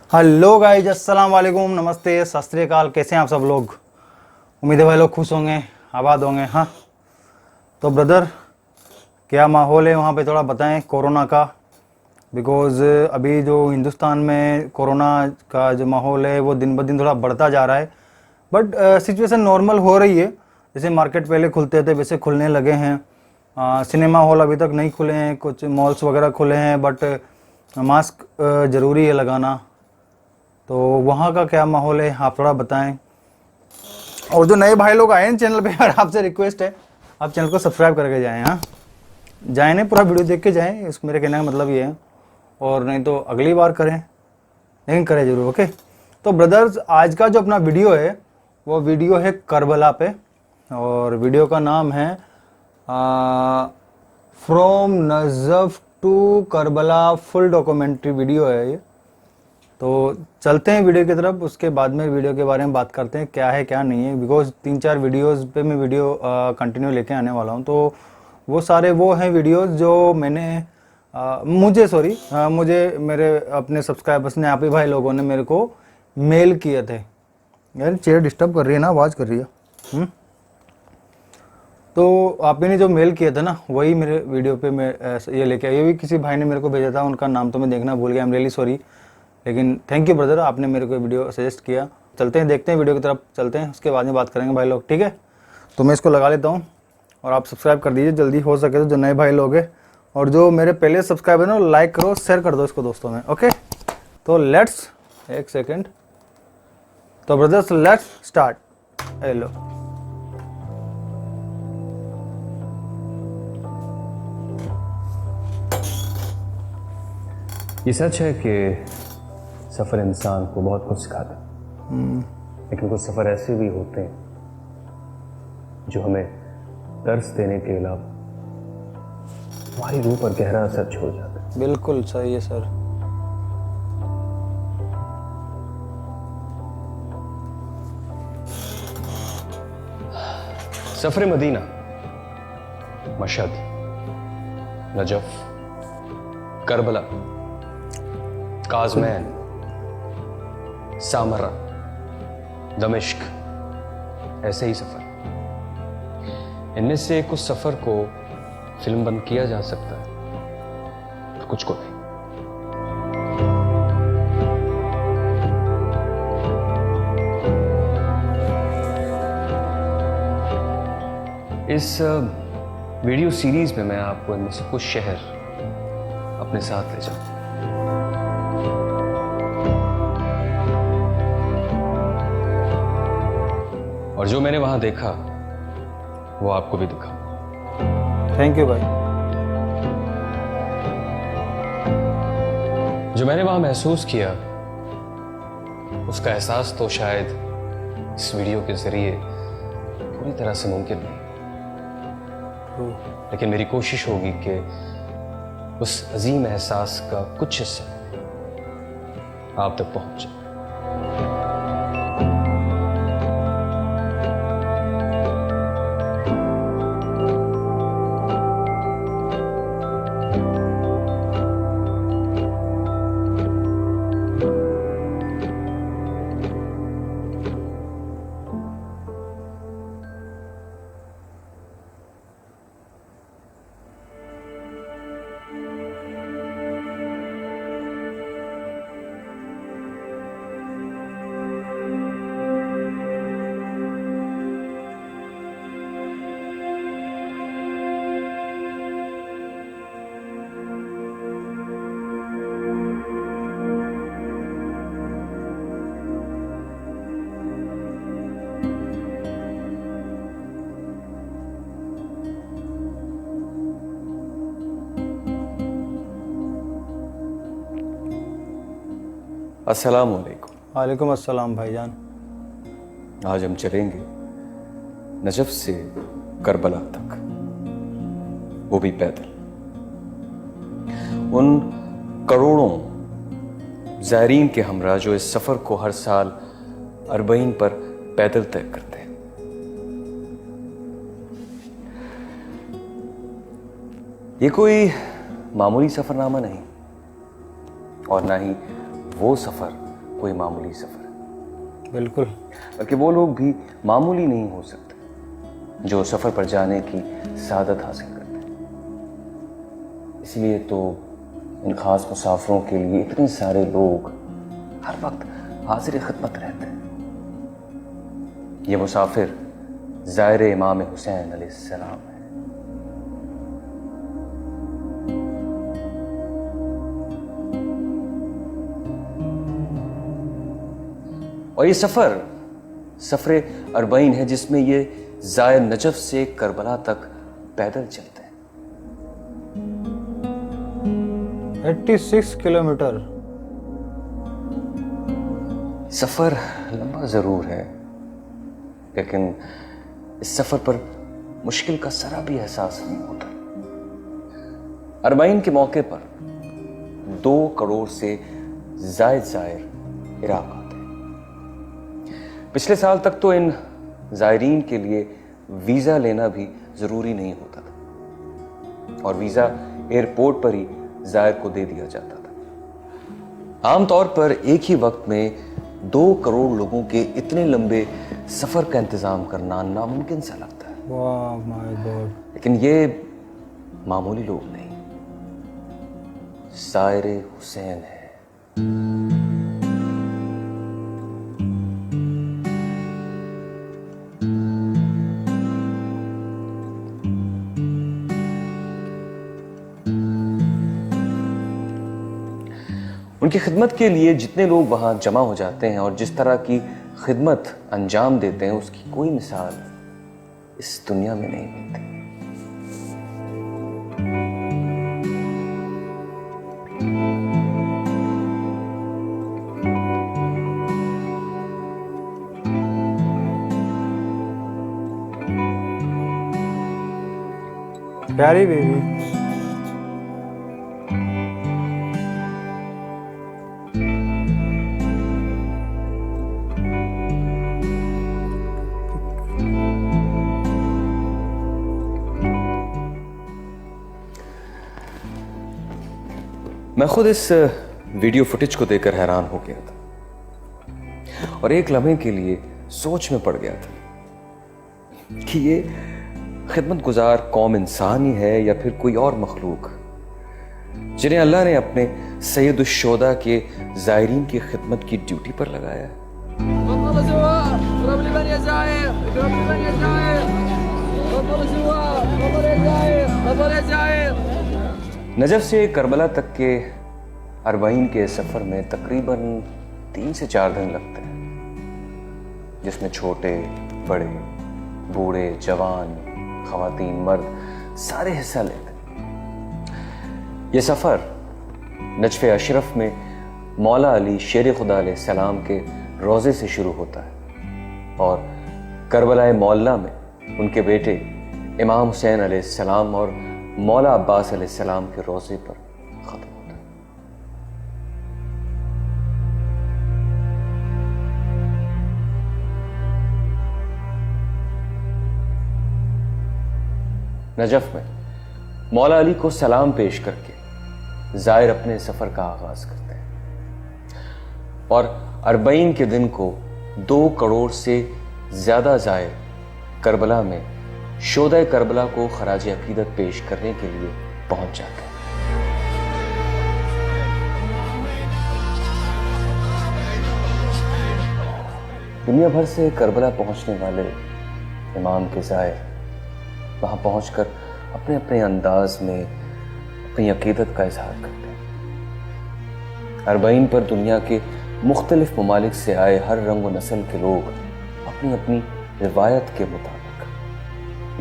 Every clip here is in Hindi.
हेलो गाइज, अस्सलाम वालेकुम, नमस्ते, सत श्री अकाल। कैसे हैं आप सब लोग? उम्मीद है भाई लोग खुश होंगे, आबाद होंगे। हाँ, तो ब्रदर क्या माहौल है वहाँ पे थोड़ा बताएं कोरोना का। बिकॉज़ अभी जो हिंदुस्तान में कोरोना का जो माहौल है वो दिन ब दिन थोड़ा बढ़ता जा रहा है। बट सिचुएशन नॉर्मल हो रही है। जैसे मार्केट पहले खुलते थे वैसे खुलने लगे हैं। सिनेमा हॉल अभी तक नहीं खुले हैं, कुछ मॉल्स वगैरह खुले हैं, बट मास्क ज़रूरी है लगाना। तो वहाँ का क्या माहौल है आप थोड़ा बताएं। और जो नए भाई लोग आए हैं चैनल पे, यार आपसे रिक्वेस्ट है आप चैनल को सब्सक्राइब करके जाएं। हाँ, जाएं नहीं, पूरा वीडियो देख के जाएं, इस मेरे कहने का मतलब ये है। और नहीं तो अगली बार करें, लेकिन करें जरूर। ओके, तो ब्रदर्स आज का जो अपना वीडियो है वो वीडियो है करबला पे, और वीडियो का नाम है from Najaf to Karbala. Full documentary video है ये। तो चलते हैं वीडियो की तरफ, उसके बाद में वीडियो के बारे में बात करते हैं क्या है क्या नहीं है। बिकॉज 3-4 वीडियोस पे मैं वीडियो कंटिन्यू लेके आने वाला हूँ। तो वो सारे वो हैं वीडियोस जो मैंने मुझे मेरे अपने सब्सक्राइबर्स ने, आप ही भाई लोगों ने मेरे को मेल किए थे। यार चेयर डिस्टर्ब कर रही है ना, आवाज़ कर रही है। तो आप ही ने जो मेल किया था ना, वही मेरे वीडियो पे मैं ये लेके आया। ये भी किसी भाई ने मेरे को भेजा था, उनका नाम तो मैं देखना भूल गया, आई एम रियली सॉरी। लेकिन थैंक यू ब्रदर, आपने मेरे को वीडियो सजेस्ट किया। चलते हैं, देखते हैं वीडियो की तरफ चलते हैं, उसके बाद में बात करेंगे भाई लोग, ठीक है? तो मैं इसको लगा लेता हूँ और आप सब्सक्राइब कर दीजिए जल्दी हो सके तो, जो नए भाई लोग हैं। और जो मेरे पहले सब्सक्राइबर हैं लाइक करो, शेयर कर दो इसको दोस्तों में। ओके, तो लेट्स, एक सेकेंड, तो ब्रदर्स लेट्स स्टार्ट। हेलो, ये सच है कि सफ़र इंसान को बहुत कुछ सिखाता है, लेकिन कुछ सफ़र ऐसे भी होते हैं जो हमें दर्स देने के अलावा हमारी रूह पर गहरा असर छोड़ जाते हैं। बिल्कुल सही है सर। सफ़र Medina, Mashhad, Najaf, Karbala, Kazmain, Samra, दमिश्क, ऐसे ही सफ़र। इनमें से कुछ सफ़र को फिल्म बंद किया जा सकता है, कुछ को नहीं। इस वीडियो सीरीज में मैं आपको इनमें से कुछ शहर अपने साथ ले जाऊंगा। और जो मैंने वहां देखा वो आपको भी दिखा। थैंक यू भाई। जो मैंने वहां महसूस किया उसका एहसास तो शायद इस वीडियो के जरिए पूरी तरह से मुमकिन नहीं, लेकिन मेरी कोशिश होगी कि उस अजीम एहसास का कुछ हिस्सा आप तक पहुंच जाए। अस्सलाम वालेकुम। वालेकुम अस्सलाम भाईजान। आज हम चलेंगे नजफ से करबला तक, वो भी पैदल। उन करोड़ों ज़ायरीन के हमरा जो इस सफ़र को हर साल अरबईन पर पैदल तय करते हैं। ये कोई मामूली सफ़रनामा नहीं, और ना ही वो सफ़र कोई मामूली सफ़र है, बिल्कुल। बल्कि वो लोग भी मामूली नहीं हो सकते जो सफ़र पर जाने की सादत हासिल करते हैं। इसलिए तो इन ख़ास मुसाफिरों के लिए इतने सारे लोग हर वक्त हाजिर खिदमत रहते हैं। ये मुसाफिर ज़ायर इमाम हुसैन अलैहिस्सलाम है। और ये सफ़र अरबईन है जिसमें ये ज़ायर नजफ से करबला तक पैदल चलते हैं। 86 किलोमीटर। सफ़र लंबा ज़रूर है, लेकिन इस सफ़र पर मुश्किल का ज़रा भी एहसास नहीं होता। अरबईन के मौके पर 2 करोड़ से ज़ायद ज़ायर इराक़ आते हैं। पिछले साल तक तो इन ज़ायरीन के लिए वीज़ा लेना भी ज़रूरी नहीं होता था और वीज़ा एयरपोर्ट पर ही ज़ायर को दे दिया जाता था। आमतौर पर एक ही वक्त में 2 करोड़ लोगों के इतने लंबे सफ़र का इंतज़ाम करना नामुमकिन सा लगता है। वाह माय गॉड। लेकिन ये मामूली लोग नहीं, ज़ायर हुसैन है। उनकी खिदमत के लिए जितने लोग वहाँ जमा हो जाते हैं और जिस तरह की खिदमत अंजाम देते हैं उसकी कोई मिसाल इस दुनिया में नहीं मिलती। प्यारी बेबी। मैं खुद इस वीडियो फुटेज को देखकर हैरान हो गया था और एक लम्हे के लिए सोच में पड़ गया था कि ये खिदमत गुजार कौम इंसान ही है या फिर कोई और मखलूक जिन्हें अल्लाह ने अपने सैयदुश्शोदा के ज़ायरीन की खिदमत की ड्यूटी पर लगाया है। नजफ से करबला तक के अरबईन के सफ़र में तकरीबन 3 से 4 दिन लगते हैं, जिसमें छोटे बड़े बूढ़े जवान ख़वातीन मर्द सारे हिस्सा लेते हैं। ये सफ़र नजफ़ अशरफ में मौला अली शेर खुदा अलैहिस्सलाम के रोज़े से शुरू होता है और करबला मौला में उनके बेटे इमाम हुसैन अलैहिस्सलाम और मौला अब्बास अलैहिस्सलाम के रोज़े पर ख़त्म होता है। नजफ में मौला अली को सलाम पेश करके ज़ायर अपने सफ़र का आगाज़ करते हैं और अरबईन के दिन को 2 करोड़ से ज़्यादा ज़ायर करबला में शोदा करबला को खराज अकीदत पेश करने के लिए पहुंच जाते हैं। दुनिया भर से करबला पहुंचने वाले इमाम के ज़ायर वहां पहुंचकर अपने अपने अंदाज में अपनी अकीदत का इजहार करते हैं। अरबईन पर दुनिया के मुख्तलिफ ममालिक से आए हर रंग व नस्ल के लोग अपनी अपनी रिवायत के मुताबिक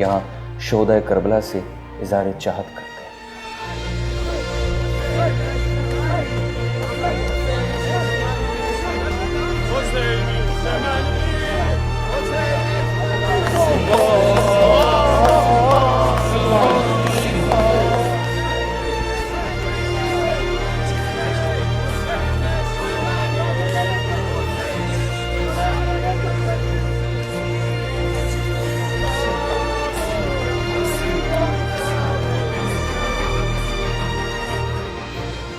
यहाँ शोदा करबला से इज़हार चाहत करते हैं।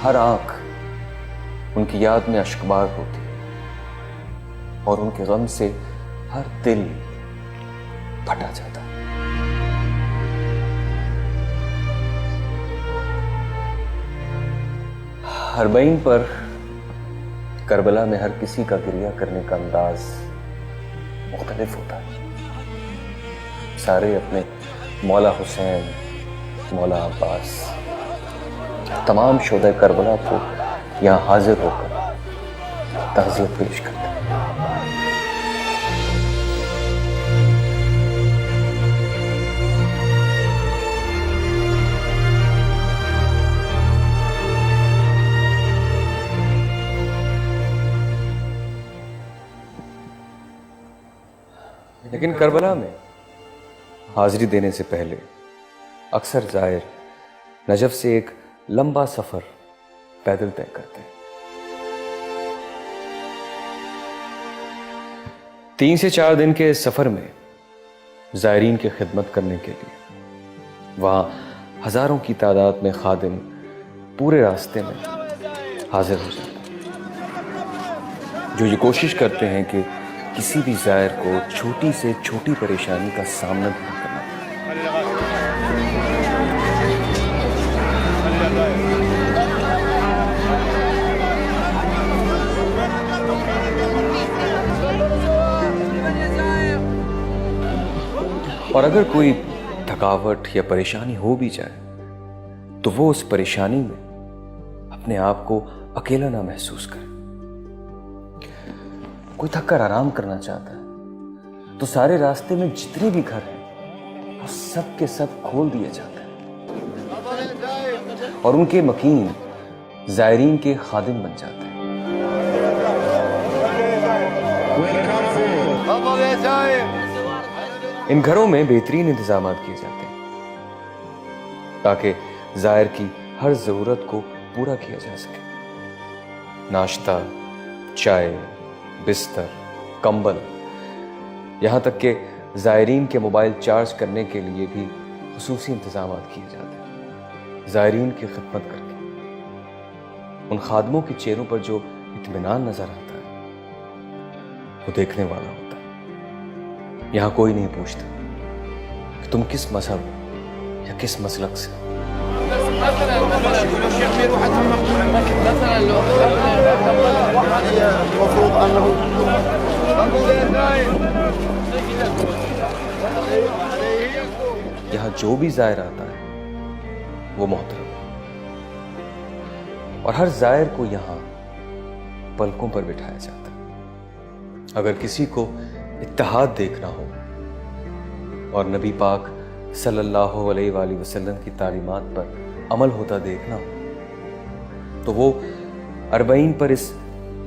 हर आंख उनकी याद में अश्कबार होती है और उनके गम से हर दिल फटा जाता है। हरबईन पर करबला में हर किसी का गिरिया करने का अंदाज मुख्तलिफ होता है। सारे अपने मौला हुसैन, मौला अब्बास, तमाम शोधा करबला को यहां हाजिर होकर ताज़ियत पेश करते हैं। लेकिन करबला में हाजिरी देने से पहले अक्सर जायर नजफ से एक लंबा सफर पैदल तय करते हैं। 3 से 4 दिन के इस सफर में जायरीन की खिदमत करने के लिए वहां हजारों की तादाद में खादिम पूरे रास्ते में हाजिर हो जाते हैं, जो ये कोशिश करते हैं कि किसी भी जायर को छोटी से छोटी परेशानी का सामना नहीं करना पड़े। और अगर कोई थकावट या परेशानी हो भी जाए तो वो उस परेशानी में अपने आप को अकेला ना महसूस करे। कोई थककर आराम करना चाहता है तो सारे रास्ते में जितने भी घर हैं वो सब के सब खोल दिए जाते हैं और उनके मकीन जायरीन के खादिम बन जाते हैं। इन घरों में बेहतरीन इंतजाम किए जाते हैं ताकि जायर की हर जरूरत को पूरा किया जा सके। नाश्ता, चाय, बिस्तर, कंबल, यहां तक कि जायरीन के मोबाइल चार्ज करने के लिए भी खुसूसी इंतजाम किए जाते हैं। जायरीन की खिदमत करके उन खादमों के चेहरों पर जो इत्मीनान नजर आता है वो देखने वाला होता है। यहां कोई नहीं पूछता कि तुम किस मजहब या किस मसलक से हो। यहाँ जो भी जायर आता है वो मोहतरम है और हर जायर को यहाँ पलकों पर बिठाया जाता है। अगर किसी को इत्तेहाद देखना हो और नबी पाक सल्लल्लाहु अलैहि वसल्लम की तालीमात पर अमल होता देखना हो तो वो अरबईन पर इस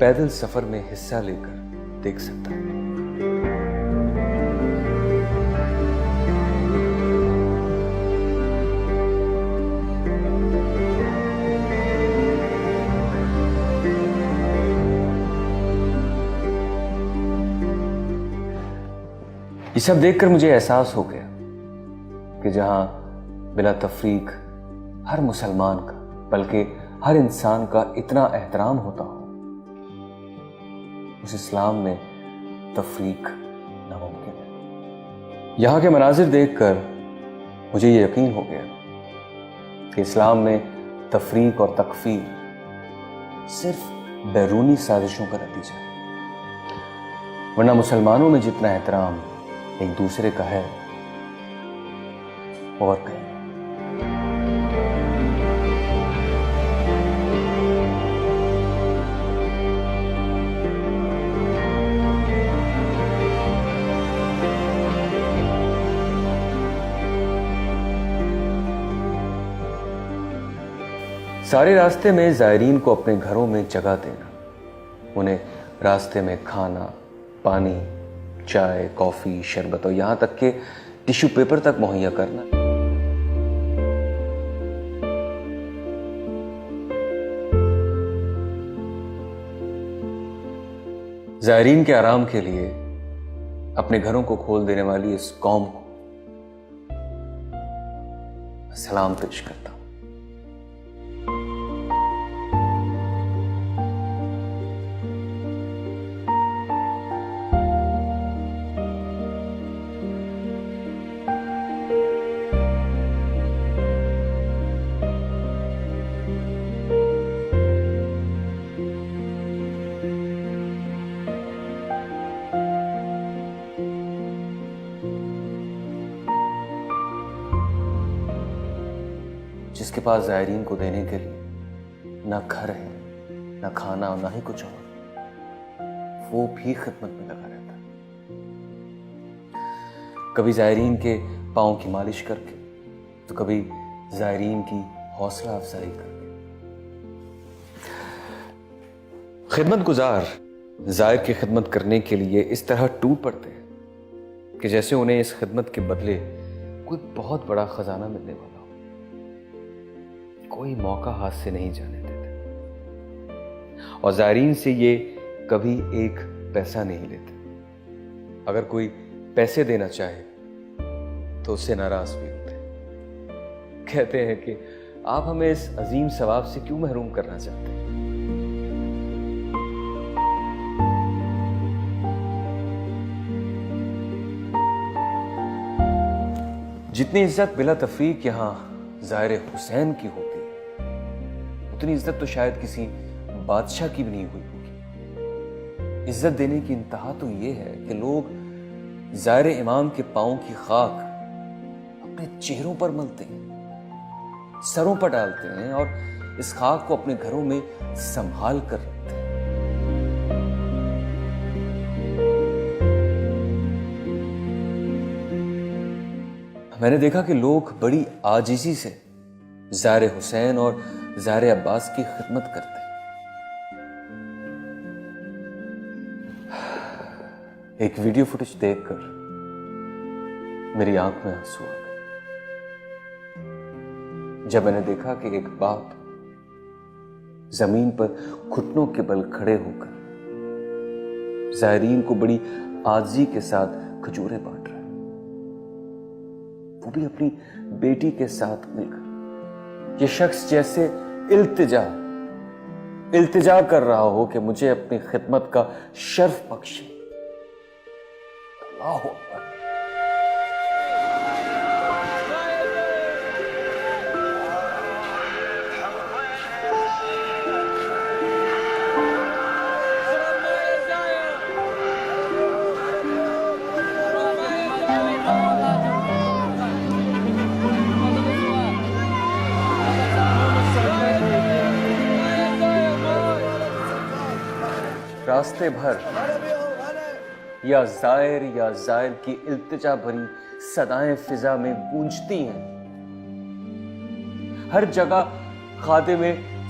पैदल सफर में हिस्सा लेकर देख सकता है। ये सब देखकर मुझे एहसास हो गया कि जहां बिला तफरीक हर मुसलमान का बल्कि हर इंसान का इतना एहतराम होता हो उस इस्लाम में तफरीक नामुमकिन है। यहाँ के मनाजिर देखकर मुझे ये यकीन हो गया कि इस्लाम में तफरीक और तकफीर सिर्फ बैरूनी साजिशों का नतीजा है, वरना मुसलमानों में जितना एहतराम एक दूसरे का है और कहीं। सारे रास्ते में जायरीन को अपने घरों में जगह देना, उन्हें रास्ते में खाना, पानी, चाय, कॉफी, शरबत और यहां तक के टिश्यू पेपर तक मुहैया करना जायरीन के आराम के लिए अपने घरों को खोल देने वाली इस कौम को सलाम पेश करता हूं। जिसके पास ज़ायरीन को देने के लिए ना घर है, ना खाना और ना ही कुछ और, वो भी खिदमत में लगा रहता है। कभी ज़ायरीन के पाँव की मालिश करके, तो कभी ज़ायरीन की हौसला अफजाई करके। खिदमत गुजार ज़ायर की खिदमत करने के लिए इस तरह टूट पड़ते हैं कि जैसे उन्हें इस खिदमत के बदले कोई बहुत बड़ा खजाना मिलने वाला हो। कोई मौका हाथ से नहीं जाने देते और ज़ायरीन से ये कभी एक पैसा नहीं लेते। अगर कोई पैसे देना चाहे तो उससे नाराज भी होते हैं। कहते हैं कि आप हमें इस अजीम सवाब से क्यों महरूम करना चाहते हैं। जितनी इज्जत बिला तफरीक यहां ज़ाहिर हुसैन की होती है, उतनी इज्जत तो शायद किसी बादशाह की भी नहीं हुई होगी। इज्जत देने की इंतहा तो ये है कि लोग ज़ाहिर इमाम के पांव की खाक अपने चेहरों पर मलते हैं, सरों पर डालते हैं और इस खाक को अपने घरों में संभाल कर रखते हैं। मैंने देखा कि लोग बड़ी आजिज़ी से ज़ाहिर हुसैन और ज़ाहिर अब्बास की खिदमत करते हैं। एक वीडियो फुटेज देखकर मेरी आंख में आंसू आ गए जब मैंने देखा कि एक बाप जमीन पर घुटनों के बल खड़े होकर ज़ायरीन को बड़ी आजिज़ी के साथ खजूरें बांट रहा है, वो भी अपनी बेटी के साथ मिलकर। ये शख्स जैसे इल्तिजा कर रहा हो कि मुझे अपनी खिदमत का शर्फ बख्शे। अल्लाह अकबर। रास्ते भर या जायर की इल्तिजा भरी सदाएं फिजा में गूंजती हैं। हर जगह खादिम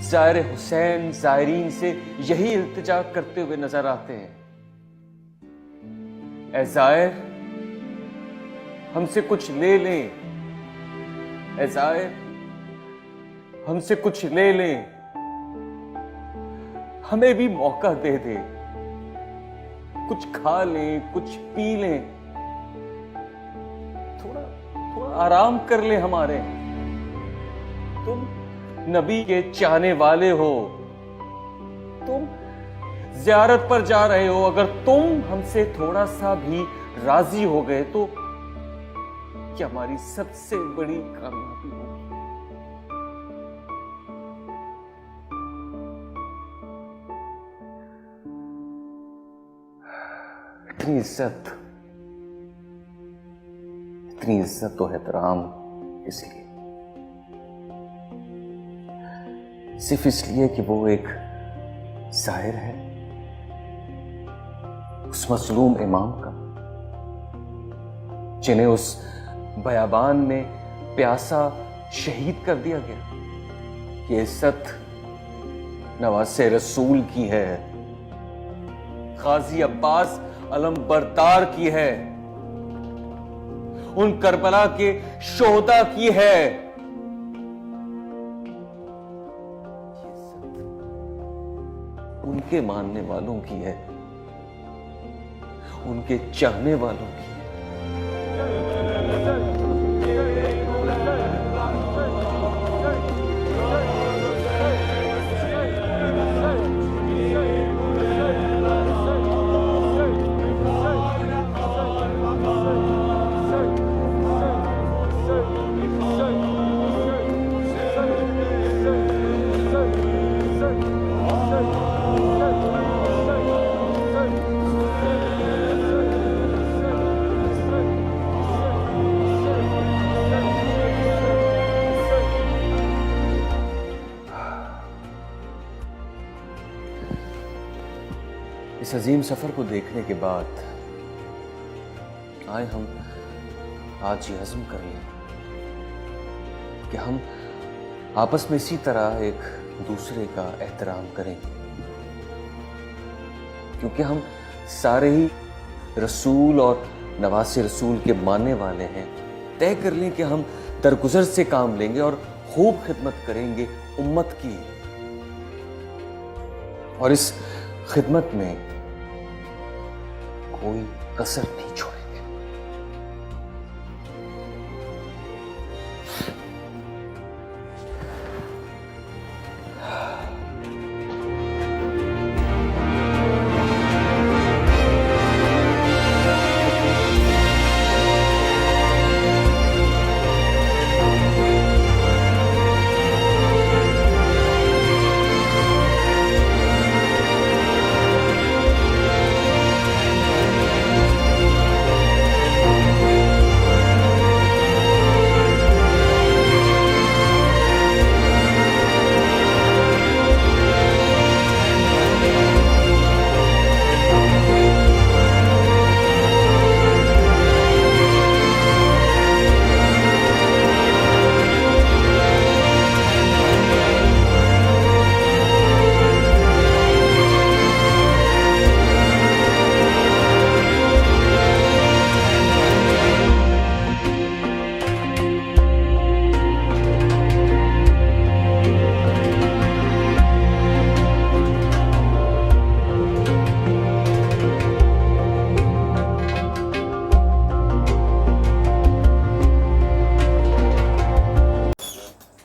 ज़ाहिर हुसैन ज़ायरीन से यही इल्तिजा करते हुए नजर आते हैं। ऐ ज़ाहिर, हमसे कुछ ले लें। ऐ ज़ाहिर, हमसे कुछ ले लें, हमें भी मौका दे दे, कुछ खा लें, कुछ पी लें, थोड़ा आराम कर ले हमारे। तुम नबी के चाहने वाले हो, तुम ज़ियारत पर जा रहे हो, अगर तुम हमसे थोड़ा सा भी राजी हो गए तो क्या हमारी सबसे बड़ी कामयाबी होगी। इतनी इज्जत तो एहतराम इसलिए, सिर्फ इसलिए कि वो एक ज़ाहिर है उस मज़लूम इमाम का, जिन्हें उस बयाबान में प्यासा शहीद कर दिया गया। ये इज्जत नवासे रसूल की है, गाजी अब्बास अलम बरदार की है, उन करबला के शोहदा की है। उनके मानने वालों की है, उनके चाहने वालों की है। इस अजीम सफ़र को देखने के बाद आए हम आज ये अज़्म कर लें कि हम आपस में इसी तरह एक दूसरे का एहतराम करेंगे, क्योंकि हम सारे ही रसूल और नवासे रसूल के मानने वाले हैं। तय कर लें कि हम दरगुजर से काम लेंगे और खूब खिदमत करेंगे उम्मत की, और इस खिदमत में कोई कसर नहीं छोड़ेंगे।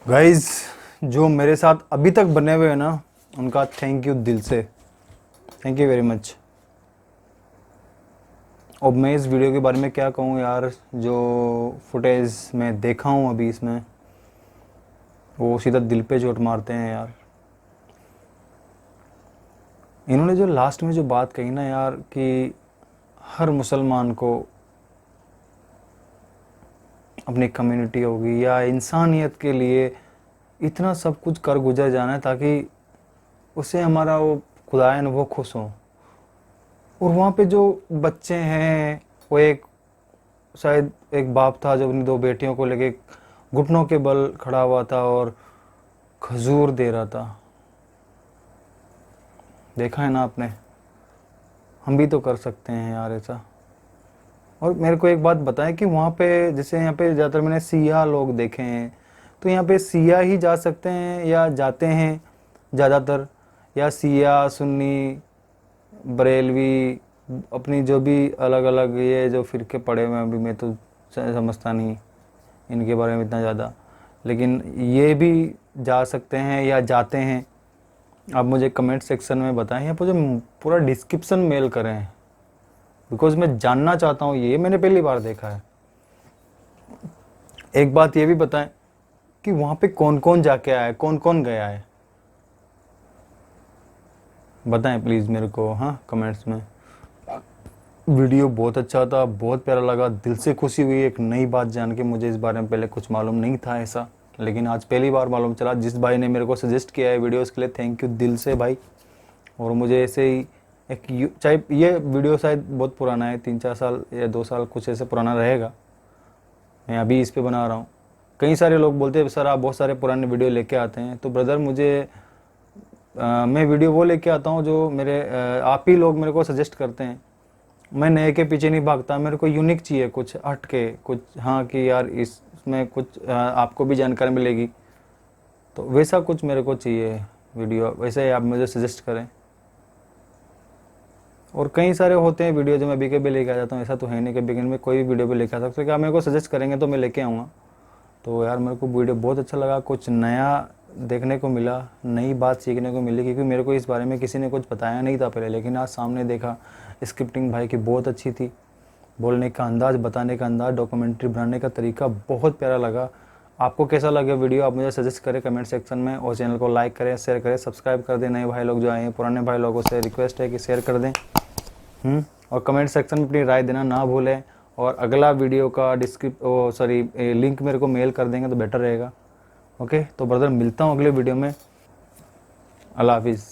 गाइज जो मेरे साथ अभी तक बने हुए हैं ना, उनका थैंक यू दिल से, थैंक यू वेरी मच। अब मैं इस वीडियो के बारे में क्या कहूँ यार, जो फुटेज मैं देखा हूँ अभी इसमें, वो सीधा दिल पे चोट मारते हैं यार। इन्होंने जो लास्ट में जो बात कही ना यार, कि हर मुसलमान को अपनी कम्युनिटी होगी या इंसानियत के लिए इतना सब कुछ कर गुजर जाना है ताकि उससे हमारा वो खुदायन वो खुश हो। और वहाँ पे जो बच्चे हैं, वो एक शायद एक बाप था जो अपनी 2 बेटियों को लेके घुटनों के बल खड़ा हुआ था और खजूर दे रहा था। देखा है ना आपने, हम भी तो कर सकते हैं यार ऐसा। और मेरे को एक बात बताएं कि वहाँ पे जैसे यहाँ पे ज़्यादातर मैंने सिया लोग देखे हैं, तो यहाँ पे सिया ही जा सकते हैं या जाते हैं ज़्यादातर, या सिया सुन्नी बरेलवी अपनी जो भी अलग अलग ये जो फ़िरके पड़े हुए हैं, अभी मैं तो समझता नहीं इनके बारे में इतना ज़्यादा, लेकिन ये भी जा सकते हैं या जाते हैं। आप मुझे कमेंट सेक्शन में बताएं या मुझे पूरा डिस्क्रिप्शन मेल करें, बिकॉज मैं जानना चाहता हूँ, ये मैंने पहली बार देखा है। एक बात ये भी बताएं कि वहाँ पे कौन कौन जाके आया है, कौन कौन गया है, बताएं प्लीज़ मेरे को, हाँ कमेंट्स में। वीडियो बहुत अच्छा था, बहुत प्यारा लगा, दिल से खुशी हुई एक नई बात जान के। मुझे इस बारे में पहले कुछ मालूम नहीं था ऐसा, लेकिन आज पहली बार मालूम चला। जिस भाई ने मेरे को सजेस्ट किया है वीडियोस के लिए, थैंक यू दिल से भाई। और मुझे ऐसे ही एक चाहे ये वीडियो शायद बहुत पुराना है, 3-4 साल या 2 साल कुछ ऐसे पुराना रहेगा, मैं अभी इस पे बना रहा हूँ। कई सारे लोग बोलते हैं सर आप बहुत सारे पुराने वीडियो लेके आते हैं, तो ब्रदर मुझे मैं वीडियो वो लेके आता हूँ जो मेरे आप ही लोग मेरे को सजेस्ट करते हैं। मैं नए के पीछे नहीं भागता, मेरे को यूनिक चाहिए, कुछ हट के कुछ, हाँ कि यार इसमें कुछ आपको भी जानकारी मिलेगी, तो वैसा कुछ मेरे को चाहिए वीडियो, वैसे ही आप मुझे सजेस्ट करें। और कई सारे होते हैं वीडियो जो मैं भी कभी लेके आ जाता हूँ, ऐसा तो है नहीं कि बिगिन में कोई भी वीडियो भी लेके आ सकते, क्या मेरे को सजेस्ट करेंगे तो मैं लेके आऊँगा। तो यार मेरे को वीडियो बहुत अच्छा लगा, कुछ नया देखने को मिला, नई बात सीखने को मिली, क्योंकि मेरे को इस बारे में किसी ने कुछ बताया नहीं था पहले, लेकिन आज सामने देखा। स्क्रिप्टिंग भाई की बहुत अच्छी थी, बोलने का अंदाज़, बताने का अंदाज़, डॉक्यूमेंट्री बनाने का तरीका बहुत प्यारा लगा। आपको कैसा लगा वीडियो, आप मुझे सजेस्ट करें कमेंट सेक्शन में, और चैनल को लाइक करें, शेयर करें, सब्सक्राइब कर दें। नए भाई लोग जो आए हैं, पुराने भाई लोगों से रिक्वेस्ट है कि शेयर कर दें। और कमेंट सेक्शन में अपनी राय देना ना भूलें, और अगला वीडियो का लिंक मेरे को मेल कर देंगे तो बेटर रहेगा। ओके, तो ब्रदर मिलता हूँ अगले वीडियो में। अल्लाह हाफिज़।